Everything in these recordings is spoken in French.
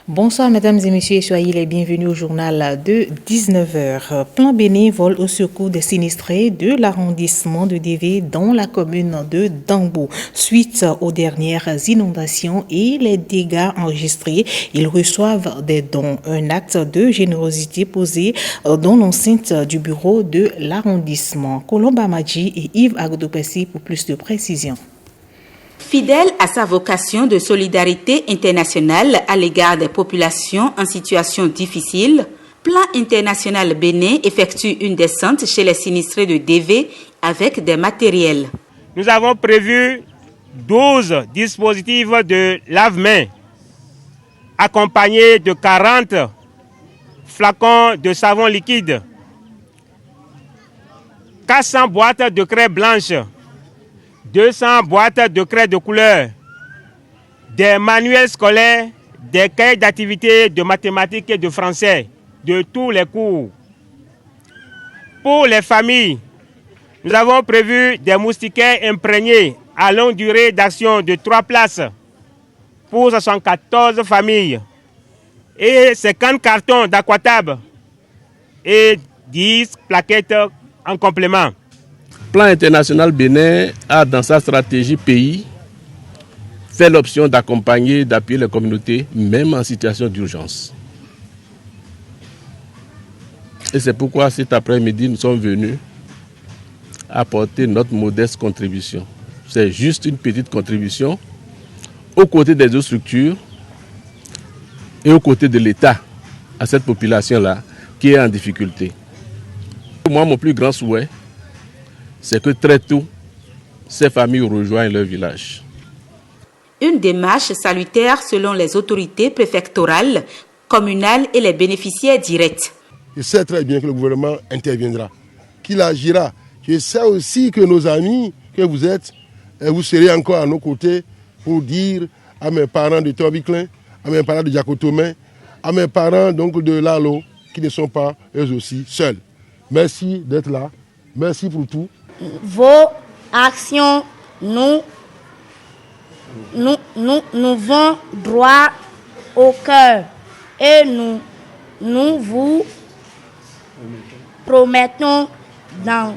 Bonsoir mesdames et messieurs, soyez les bienvenus au journal de 19h. Plan bénévole au secours des sinistrés de l'arrondissement de Dévé dans la commune de Dambou. Suite aux dernières inondations et les dégâts enregistrés, ils reçoivent des dons. Un acte de générosité posé dans l'enceinte du bureau de l'arrondissement. Colombe Amadji et Yves Agdopessi pour plus de précisions. Fidèle à sa vocation de solidarité internationale à l'égard des populations en situation difficile, Plan International Bénin effectue une descente chez les sinistrés de Dévé avec des matériels. Nous avons prévu 12 dispositifs de lave-mains accompagnés de 40 flacons de savon liquide, 400 boîtes de craie blanche, 200 boîtes de craie de couleur, des manuels scolaires, des cahiers d'activités de mathématiques et de français, de tous les cours. Pour les familles, nous avons prévu des moustiquaires imprégnés à longue durée d'action de 3 places pour 74 familles et 50 cartons d'aquatab et 10 plaquettes en complément. Plan International Bénin a dans sa stratégie pays fait l'option d'accompagner, d'appuyer les communautés, même en situation d'urgence. Et c'est pourquoi cet après-midi, nous sommes venus apporter notre modeste contribution. C'est juste une petite contribution aux côtés des autres structures et aux côtés de l'État à cette population-là qui est en difficulté. Moi, mon plus grand souhait, c'est que très tôt, ces familles rejoignent leur village. Une démarche salutaire selon les autorités préfectorales, communales et les bénéficiaires directs. Je sais très bien que le gouvernement interviendra, qu'il agira. Je sais aussi que nos amis que vous êtes, vous serez encore à nos côtés pour dire à mes parents de Torbiclin, à mes parents de Diacotomé, à mes parents donc de Lalo, qui ne sont pas eux aussi seuls. Merci d'être là. Merci pour tout. Vos actions nous vont droit au cœur et nous vous promettons d'en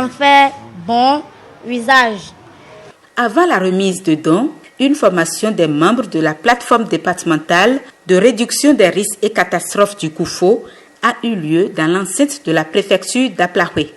faire bon usage. Avant la remise de dons, une formation des membres de la plateforme départementale de réduction des risques et catastrophes du Koufo a eu lieu dans l'enceinte de la préfecture d'Aplaoué.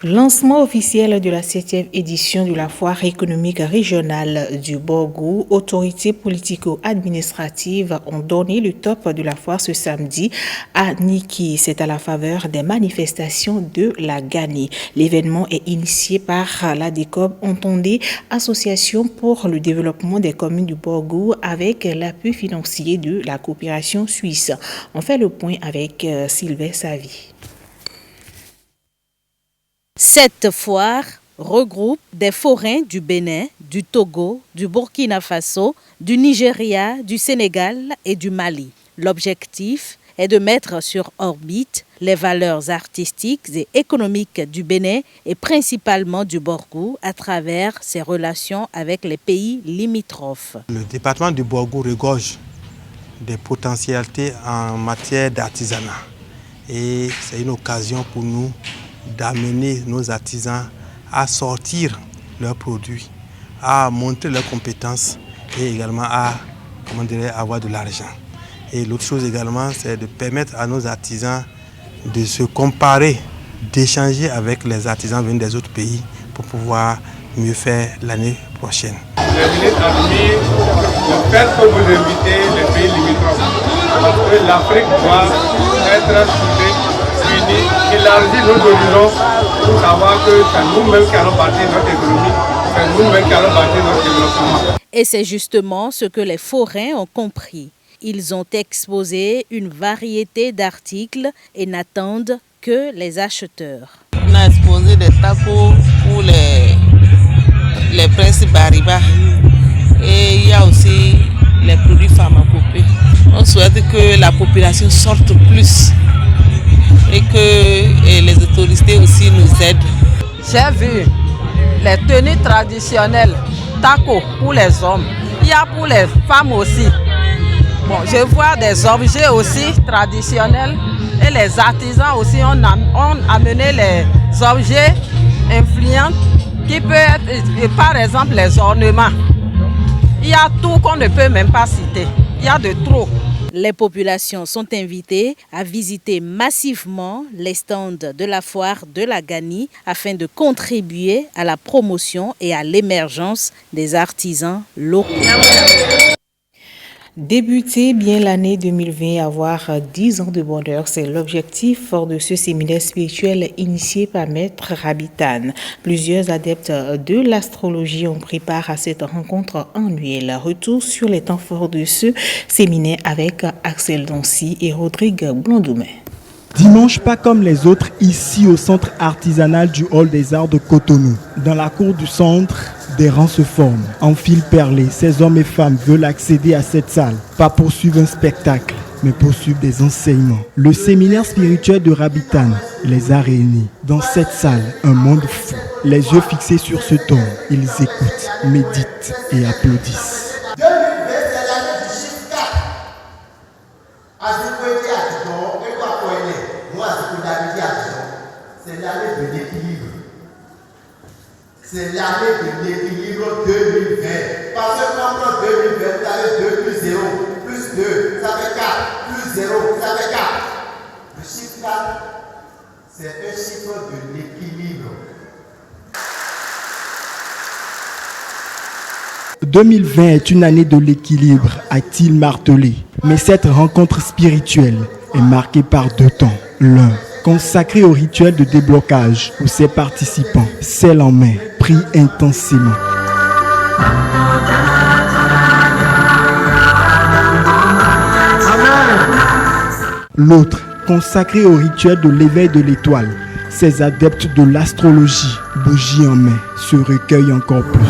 Lancement officiel de la 7e édition de la foire économique régionale du Borgou. Autorités politico-administratives ont donné le top de la foire ce samedi à Niki. C'est à la faveur des manifestations de la Gani. L'événement est initié par l'ADECOB, entendez Association pour le développement des communes du Borgou, avec l'appui financier de la coopération suisse. On fait le point avec Sylvain Savy. Cette foire regroupe des forains du Bénin, du Togo, du Burkina Faso, du Nigeria, du Sénégal et du Mali. L'objectif est de mettre sur orbite les valeurs artistiques et économiques du Bénin et principalement du Borgou à travers ses relations avec les pays limitrophes. Le département du Borgou regorge des potentialités en matière d'artisanat et c'est une occasion pour nous d'amener nos artisans à sortir leurs produits, à montrer leurs compétences et également à avoir de l'argent. Et l'autre chose également, c'est de permettre à nos artisans de se comparer, d'échanger avec les artisans venus des autres pays pour pouvoir mieux faire l'année prochaine. Le ministre a dit de faire que vous invitez les pays limitrophes, parce que l'Afrique doit être soudée, unie, élargir nos horizons pour savoir que c'est nous-mêmes qui allons bâtir notre économie, c'est nous-mêmes qui allons bâtir notre développement. Et c'est justement ce que les forains ont compris. Ils ont exposé une variété d'articles et n'attendent que les acheteurs. On a exposé des tacos pour les presses Bariba et il y a aussi les produits pharmacopées. On souhaite c'est-à-dire que la population sorte plus et que les autorités aussi nous aident. J'ai vu les tenues traditionnelles, taco pour les hommes, il y a pour les femmes aussi. Bon, je vois des objets aussi traditionnels et les artisans aussi ont amené les objets influents qui peuvent être, par exemple, les ornements. Il y a tout qu'on ne peut même pas citer. Il y a de trop. Les populations sont invitées à visiter massivement les stands de la foire de la Gani afin de contribuer à la promotion et à l'émergence des artisans locaux. Débuter bien l'année 2020 et avoir 10 ans de bonheur, c'est l'objectif de ce séminaire spirituel initié par Maître Rabitane. Plusieurs adeptes de l'astrologie ont pris part à cette rencontre annuelle. Retour sur les temps forts de ce séminaire avec Axel Doncy et Rodrigue Blondoumet. Dimanche, pas comme les autres, ici au centre artisanal du Hall des Arts de Cotonou. Dans la cour du centre, des rangs se forment. En fil perlé, ces hommes et femmes veulent accéder à cette salle. Pas pour suivre un spectacle, mais pour suivre des enseignements. Le séminaire spirituel de Rabitane les a réunis. Dans cette salle, un monde fou. Les yeux fixés sur ce ton, ils écoutent, méditent et applaudissent. C'est l'année de l'équilibre 2020. Parce que quand on prend 2020, vous avez 2 plus 0, plus 2, ça fait 4, plus 0, ça fait 4. Le chiffre 4, c'est un chiffre de l'équilibre. 2020 est une année de l'équilibre, a-t-il martelé. Mais cette rencontre spirituelle est marquée par 2 temps. L'un, consacré au rituel de déblocage où ses participants, celle en main, prient intensément. L'autre, consacré au rituel de l'éveil de l'étoile, ces adeptes de l'astrologie, bougie en main, se recueillent encore plus.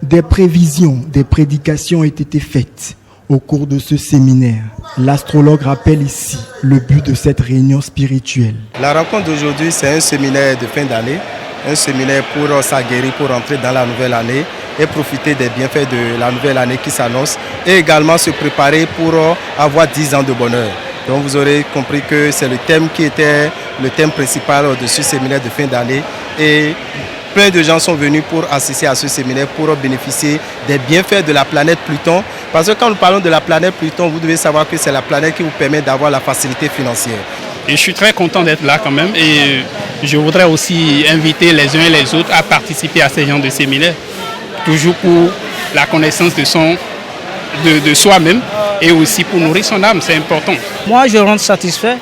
Des prévisions, des prédications ont été faites au cours de ce séminaire. L'astrologue rappelle ici le but de cette réunion spirituelle. La rencontre d'aujourd'hui, c'est un séminaire de fin d'année, un séminaire pour s'aguerrir, pour entrer dans la nouvelle année et profiter des bienfaits de la nouvelle année qui s'annonce et également se préparer pour avoir 10 ans de bonheur. Donc vous aurez compris que c'est le thème qui était le thème principal de ce séminaire de fin d'année et plein de gens sont venus pour assister à ce séminaire pour bénéficier des bienfaits de la planète Pluton. Parce que quand nous parlons de la planète Pluton, vous devez savoir que c'est la planète qui vous permet d'avoir la facilité financière. Et je suis très content d'être là quand même et je voudrais aussi inviter les uns et les autres à participer à ces genres de séminaires, toujours pour la connaissance de soi-même et aussi pour nourrir son âme, c'est important. Moi je rentre satisfait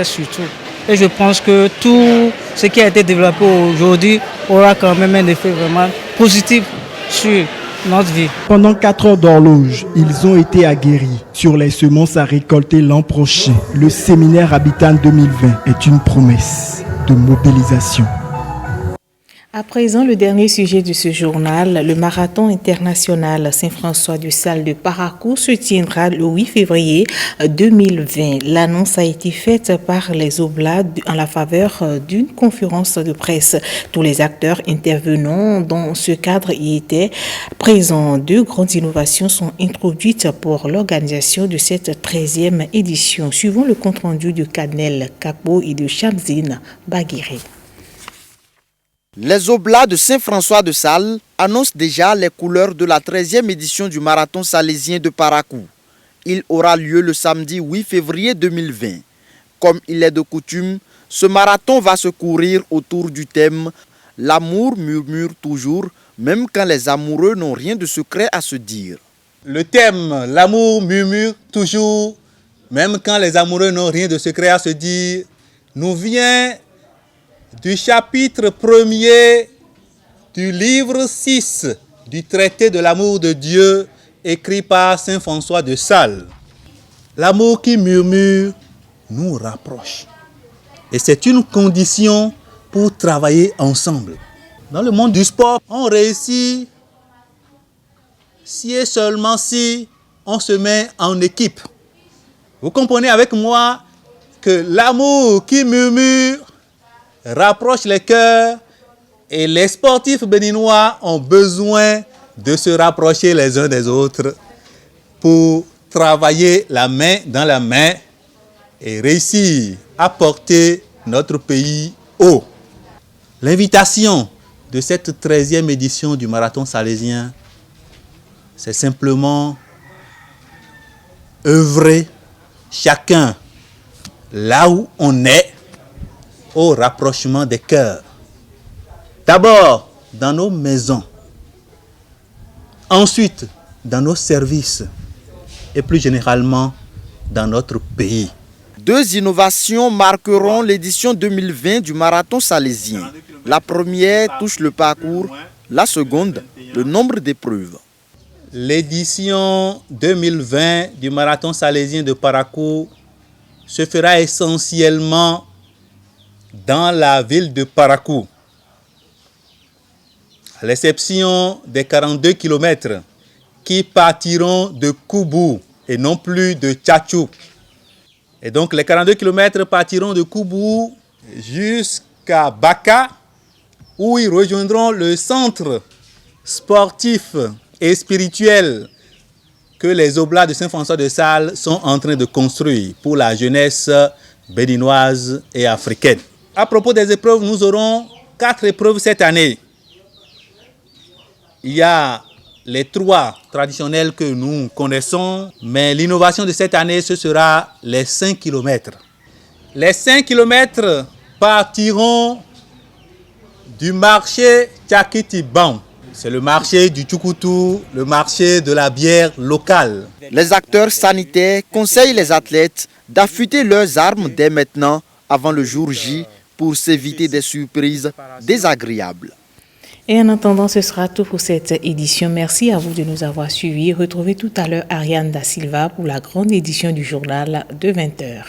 surtout. Et je pense que tout ce qui a été développé aujourd'hui aura quand même un effet vraiment positif sur notre vie. Pendant 4 heures d'horloge, ils ont été aguerris sur les semences à récolter l'an prochain. Le séminaire Rabitane 2020 est une promesse de mobilisation. À présent, le dernier sujet de ce journal, le marathon international Saint-François de Sales de Parakou se tiendra le 8 février 2020. L'annonce a été faite par les Oblats en la faveur d'une conférence de presse. Tous les acteurs intervenants dans ce cadre y étaient présents. 2 grandes innovations sont introduites pour l'organisation de cette 13e édition, suivant le compte-rendu de Canel Capo et de Chamzine Baguiré. Les Oblats de Saint-François de Sales annoncent déjà les couleurs de la 13e édition du marathon salésien de Parakou. Il aura lieu le samedi 8 février 2020. Comme il est de coutume, ce marathon va se courir autour du thème « L'amour murmure toujours, même quand les amoureux n'ont rien de secret à se dire ». Le thème « L'amour murmure toujours, même quand les amoureux n'ont rien de secret à se dire » nous vient du chapitre 1er du livre 6 du traité de l'amour de Dieu écrit par saint François de Sales. L'amour qui murmure nous rapproche. Et c'est une condition pour travailler ensemble. Dans le monde du sport, on réussit si et seulement si on se met en équipe. Vous comprenez avec moi que l'amour qui murmure rapproche les cœurs et les sportifs béninois ont besoin de se rapprocher les uns des autres pour travailler la main dans la main et réussir à porter notre pays haut. L'invitation de cette 13e édition du Marathon salésien, c'est simplement œuvrer chacun là où on est au rapprochement des cœurs. D'abord dans nos maisons, ensuite dans nos services et plus généralement dans notre pays. 2 innovations marqueront l'édition 2020 du Marathon salésien. La première touche le parcours, la seconde, le nombre d'épreuves. L'édition 2020 du Marathon salésien de Parakou se fera essentiellement dans la ville de Parakou, à l'exception des 42 km qui partiront de Koubou et non plus de Tchatchou. Et donc les 42 km partiront de Koubou jusqu'à Baka, où ils rejoindront le centre sportif et spirituel que les Oblats de Saint-François-de-Sales sont en train de construire pour la jeunesse béninoise et africaine. À propos des épreuves, nous aurons 4 épreuves cette année. Il y a les 3 traditionnels que nous connaissons, mais l'innovation de cette année, ce sera les 5 km. Les 5 km partiront du marché Tchakitiban. C'est le marché du Tchoukoutou, le marché de la bière locale. Les acteurs sanitaires conseillent les athlètes d'affûter leurs armes dès maintenant, avant le jour J, pour s'éviter des surprises désagréables. Et en attendant, ce sera tout pour cette édition. Merci à vous de nous avoir suivis. Retrouvez tout à l'heure Ariane Da Silva pour la grande édition du journal de 20h.